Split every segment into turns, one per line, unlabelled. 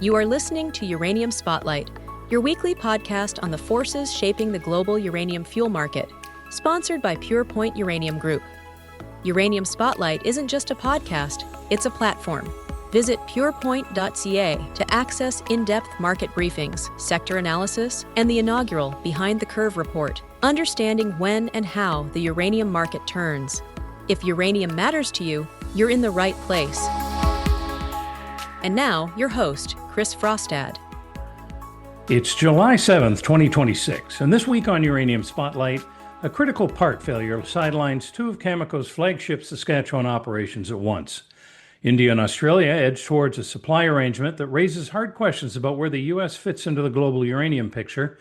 You are listening to Uranium Spotlight, your weekly podcast on the forces shaping the global uranium fuel market, sponsored by Purepoint Uranium Group. Uranium Spotlight isn't just a podcast, it's a platform. Visit purepoint.ca to access in-depth market briefings, sector analysis, and the inaugural Behind the Curve report, understanding when and how the uranium market turns. If uranium matters to you, you're in the right place. And now, your host, Chris Frostad.
It's July 7th, 2026, and this week on Uranium Spotlight, a critical part failure sidelines two of Cameco's flagship Saskatchewan operations at once. India and Australia edge towards a supply arrangement that raises hard questions about where the U.S. fits into the global uranium picture,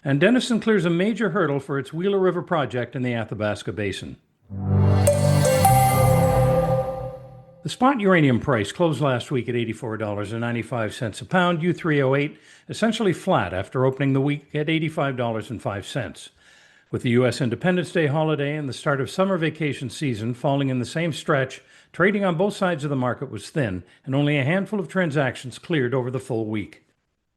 and Denison clears a major hurdle for its Wheeler River project in the Athabasca Basin. The spot uranium price closed last week at $84.95 a pound, U3O8, essentially flat after opening the week at $85.05. With the U.S. Independence Day holiday and the start of summer vacation season falling in the same stretch, trading on both sides of the market was thin, and only a handful of transactions cleared over the full week.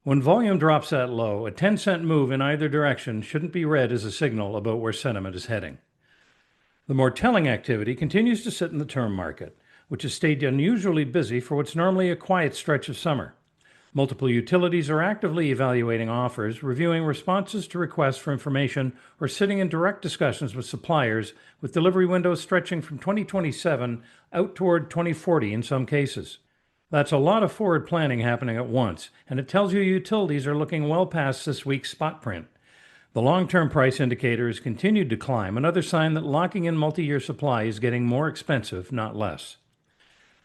When volume drops that low, a 10-cent move in either direction shouldn't be read as a signal about where sentiment is heading. The more telling activity continues to sit in the term market, which has stayed unusually busy for what's normally a quiet stretch of summer. Multiple utilities are actively evaluating offers, reviewing responses to requests for information, or sitting in direct discussions with suppliers, with delivery windows stretching from 2027 out toward 2040 in some cases. That's a lot of forward planning happening at once, and it tells you utilities are looking well past this week's spot print. The long-term price indicator has continued to climb, another sign that locking in multi-year supply is getting more expensive, not less.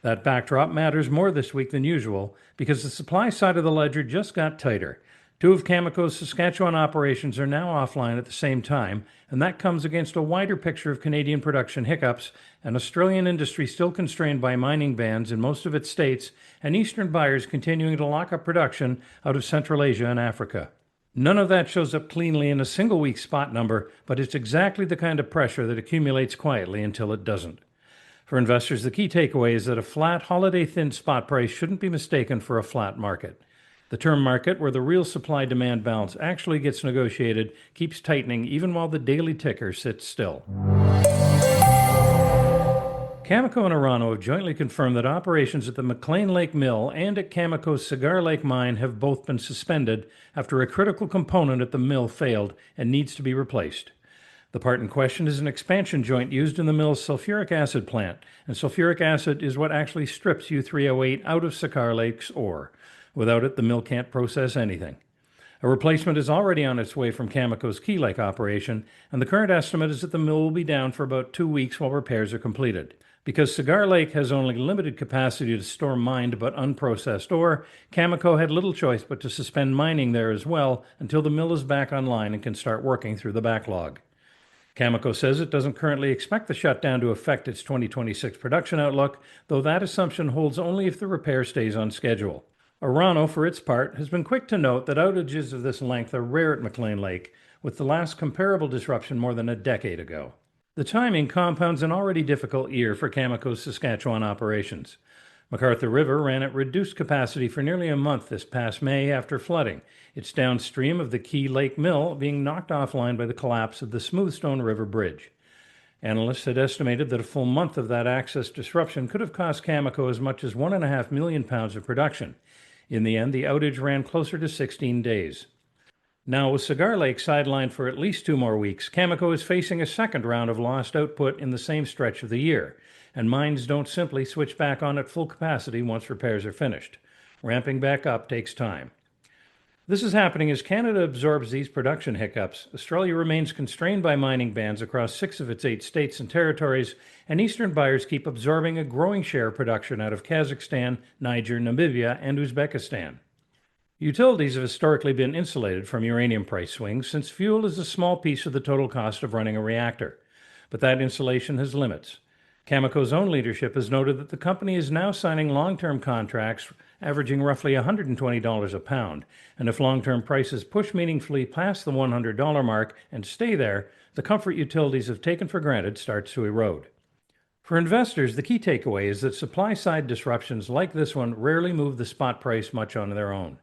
That backdrop matters more this week than usual because the supply side of the ledger just got tighter. Two of Cameco's Saskatchewan operations are now offline at the same time, and that comes against a wider picture of Canadian production hiccups, an Australian industry still constrained by mining bans in most of its states, and Eastern buyers continuing to lock up production out of Central Asia and Africa. None of that shows up cleanly in a single week spot number, but it's exactly the kind of pressure that accumulates quietly until it doesn't. For investors, the key takeaway is that a flat, holiday-thin spot price shouldn't be mistaken for a flat market. The term market, where the real supply-demand balance actually gets negotiated, keeps tightening even while the daily ticker sits still. Cameco and Urano have jointly confirmed that operations at the McClean Lake Mill and at Cameco's Cigar Lake Mine have both been suspended after a critical component at the mill failed and needs to be replaced. The part in question is an expansion joint used in the mill's sulfuric acid plant, and sulfuric acid is what actually strips U3O8 out of Cigar Lake's ore. Without it, the mill can't process anything. A replacement is already on its way from Cameco's Key Lake operation, and the current estimate is that the mill will be down for about 2 weeks while repairs are completed. Because Cigar Lake has only limited capacity to store mined but unprocessed ore, Cameco had little choice but to suspend mining there as well until the mill is back online and can start working through the backlog. Cameco says it doesn't currently expect the shutdown to affect its 2026 production outlook, though that assumption holds only if the repair stays on schedule. Urano, for its part, has been quick to note that outages of this length are rare at McClean Lake, with the last comparable disruption more than a decade ago. The timing compounds an already difficult year for Cameco's Saskatchewan operations. McArthur River ran at reduced capacity for nearly a month this past May after flooding, its downstream of the Key Lake Mill being knocked offline by the collapse of the Smoothstone River Bridge. Analysts had estimated that a full month of that access disruption could have cost Cameco as much as 1.5 million pounds of production. In the end, the outage ran closer to 16 days. Now, with Cigar Lake sidelined for at least 2 more weeks, Cameco is facing a second round of lost output in the same stretch of the year, and mines don't simply switch back on at full capacity once repairs are finished. Ramping back up takes time. This is happening as Canada absorbs these production hiccups. Australia remains constrained by mining bans across 6 of its 8 states and territories, and Eastern buyers keep absorbing a growing share of production out of Kazakhstan, Niger, Namibia, and Uzbekistan. Utilities have historically been insulated from uranium price swings since fuel is a small piece of the total cost of running a reactor. But that insulation has limits. Cameco's own leadership has noted that the company is now signing long-term contracts averaging roughly $120 a pound, and if long-term prices push meaningfully past the $100 mark and stay there, the comfort utilities have taken for granted starts to erode. For investors, the key takeaway is that supply-side disruptions like this one rarely move the spot price much on their own,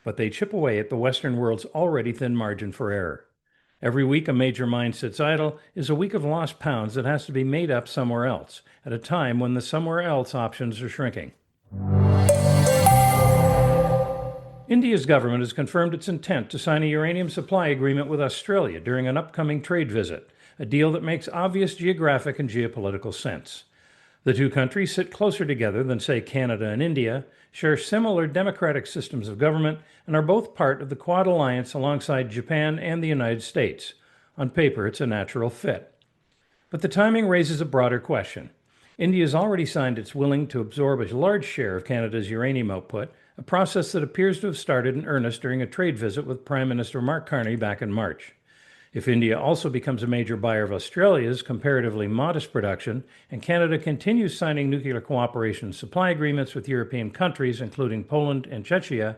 but they chip away at the Western world's already thin margin for error. Every week a major mine sits idle is a week of lost pounds that has to be made up somewhere else, at a time when the somewhere else options are shrinking. India's government has confirmed its intent to sign a uranium supply agreement with Australia during an upcoming trade visit, a deal that makes obvious geographic and geopolitical sense. The two countries sit closer together than, say, Canada and India, share similar democratic systems of government, and are both part of the Quad Alliance alongside Japan and the United States. On paper, it's a natural fit. But the timing raises a broader question. India has already signed its willing to absorb a large share of Canada's uranium output, a process that appears to have started in earnest during a trade visit with Prime Minister Mark Carney back in March. If India also becomes a major buyer of Australia's comparatively modest production, and Canada continues signing nuclear cooperation supply agreements with European countries, including Poland and Czechia,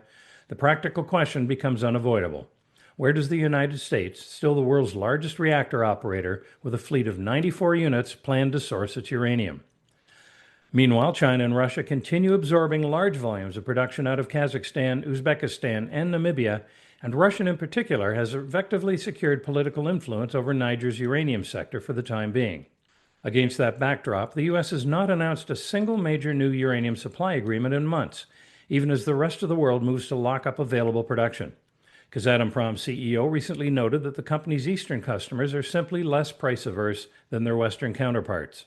the practical question becomes unavoidable. Where does the United States, still the world's largest reactor operator with a fleet of 94 units, plan to source its uranium? Meanwhile, China and Russia continue absorbing large volumes of production out of Kazakhstan, Uzbekistan, and Namibia, and Russia in particular has effectively secured political influence over Niger's uranium sector for the time being. Against that backdrop, the U.S. has not announced a single major new uranium supply agreement in months, even as the rest of the world moves to lock up available production. Kazatomprom's CEO recently noted that the company's eastern customers are simply less price-averse than their western counterparts.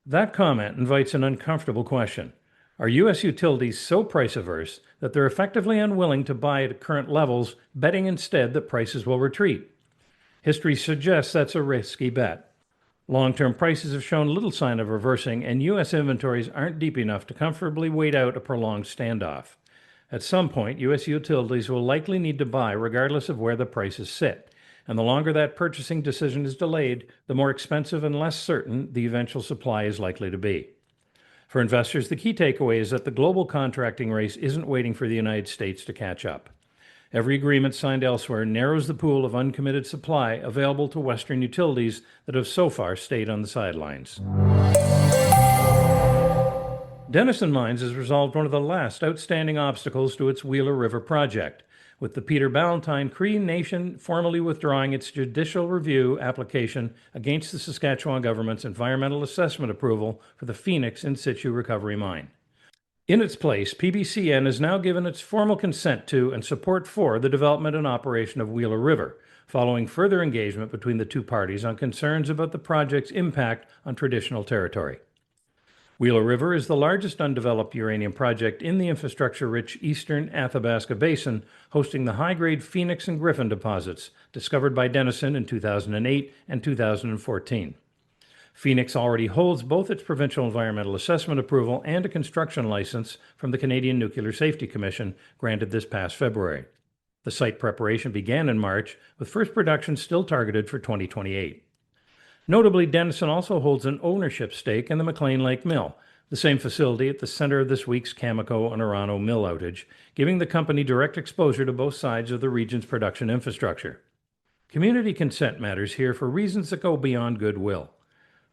That comment invites an uncomfortable question. Are U.S. utilities so price-averse that they're effectively unwilling to buy at current levels, betting instead that prices will retreat? History suggests that's a risky bet. Long-term prices have shown little sign of reversing, and U.S. inventories aren't deep enough to comfortably wait out a prolonged standoff. At some point, U.S. utilities will likely need to buy regardless of where the prices sit, and the longer that purchasing decision is delayed, the more expensive and less certain the eventual supply is likely to be. For investors, the key takeaway is that the global contracting race isn't waiting for the United States to catch up. Every agreement signed elsewhere narrows the pool of uncommitted supply available to Western utilities that have so far stayed on the sidelines. Denison Mines has resolved one of the last outstanding obstacles to its Wheeler River project, with the Peter Ballantine Cree Nation formally withdrawing its judicial review application against the Saskatchewan government's environmental assessment approval for the Phoenix in situ recovery mine. In its place, PBCN has now given its formal consent to and support for the development and operation of Wheeler River, following further engagement between the two parties on concerns about the project's impact on traditional territory. Wheeler River is the largest undeveloped uranium project in the infrastructure-rich eastern Athabasca Basin, hosting the high-grade Phoenix and Griffin deposits, discovered by Denison in 2008 and 2014. Phoenix already holds both its provincial environmental assessment approval and a construction license from the Canadian Nuclear Safety Commission, granted this past February. The site preparation began in March, with first production still targeted for 2028. Notably, Denison also holds an ownership stake in the McLean Lake Mill, the same facility at the center of this week's Cameco and Orano mill outage, giving the company direct exposure to both sides of the region's production infrastructure. Community consent matters here for reasons that go beyond goodwill.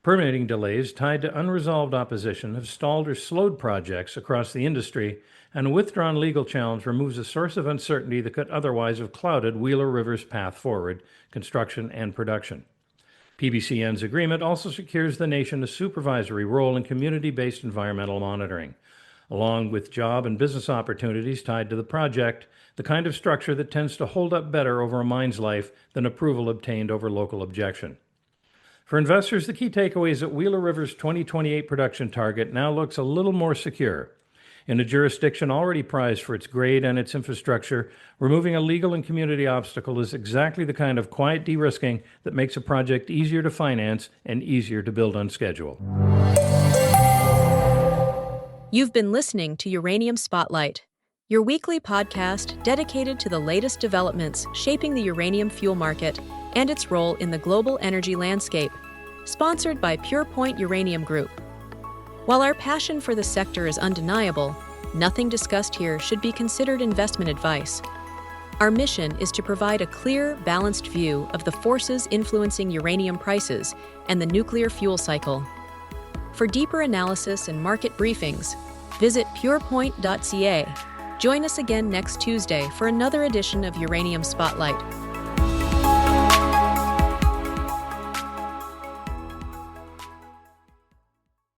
Permitting delays tied to unresolved opposition have stalled or slowed projects across the industry, and a withdrawn legal challenge removes a source of uncertainty that could otherwise have clouded Wheeler River's path forward, construction, and production. PBCN's agreement also secures the nation a supervisory role in community-based environmental monitoring, along with job and business opportunities tied to the project, the kind of structure that tends to hold up better over a mine's life than approval obtained over local objection. For investors, the key takeaway is that Wheeler River's 2028 production target now looks a little more secure. In a jurisdiction already prized for its grade and its infrastructure, removing a legal and community obstacle is exactly the kind of quiet de-risking that makes a project easier to finance and easier to build on schedule.
You've been listening to Uranium Spotlight, your weekly podcast dedicated to the latest developments shaping the uranium fuel market and its role in the global energy landscape, sponsored by Purepoint Uranium Group. While our passion for the sector is undeniable, nothing discussed here should be considered investment advice. Our mission is to provide a clear, balanced view of the forces influencing uranium prices and the nuclear fuel cycle. For deeper analysis and market briefings, visit purepoint.ca. Join us again next Tuesday for another edition of Uranium Spotlight.